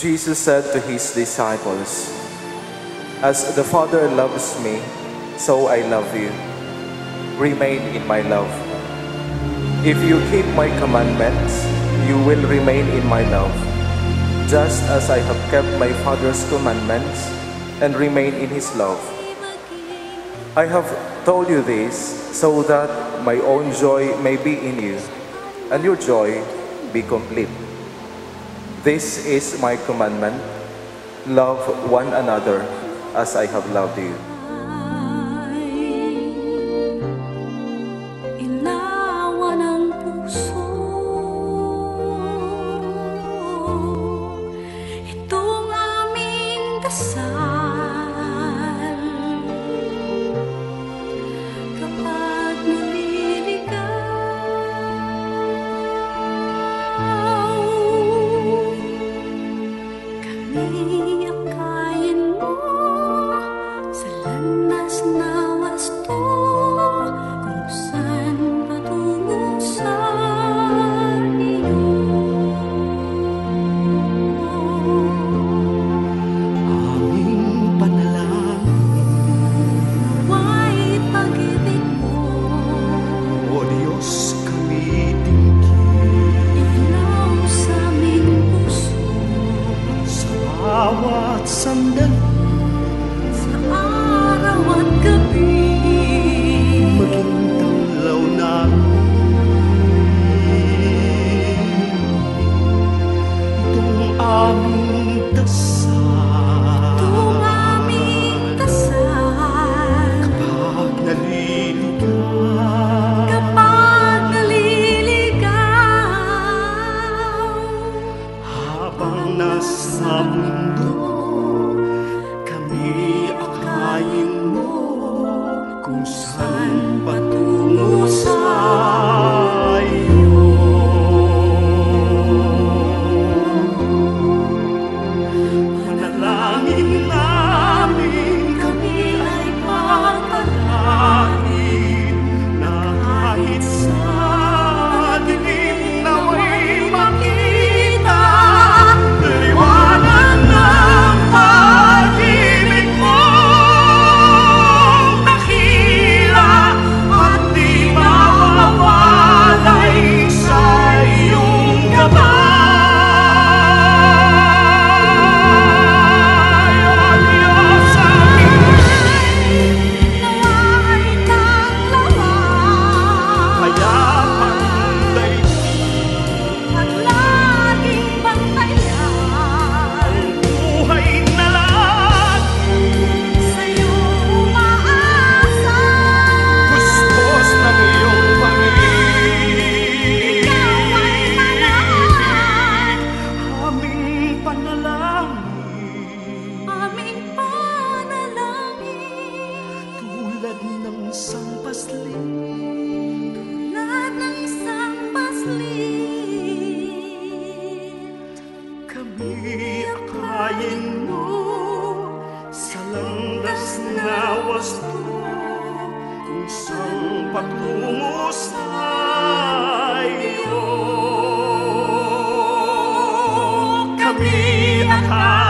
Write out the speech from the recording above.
Jesus said to his disciples, "As the Father loves me, so I love you. Remain in my love. If you keep my commandments, you will remain in my love, just as I have kept my Father's commandments and remain in his love. I have told you this so that my own joy may be in you, and your joy be complete. This is my commandment: love one another as I have loved you." Ilawan ang puso, itong aming dasal. Kapag naliligaw, kami akayin mo sa landas na wasto, kung saan patungo sa iyo. Aming panalangin, Nawa'y pag-ibig mo, O Diyos, kami tingkid ilaw sa aming puso, sa bawat sandali, sa araw at gabi. maging tanglaw namin. Itong aming dasal, Itong aming dasal, pag naliligaw, kapag naliligaw, habang nasa mundo, kami akayin mo kung saan patungo sa iyo. Panalangin namin, kami ay pagpalain na kahit sa dilim nawa'y makita liwanag ng pag-ibig mong dakila at di mawawalay sa iyong gabay. O Diyos aming nawa'y tanglawan, payapang daigdig, at laging bantayan, buhay na lagi sa'yo umaasa. puspos ng iyong pag-ibig. Ikaw ay manahan, Aming panalangin, aming panalangin, tulad ng sampasli, tulad ng isang paslit. kami akayin mo sa landas na wasto, kung saan patungo sa iyo. Kami akayin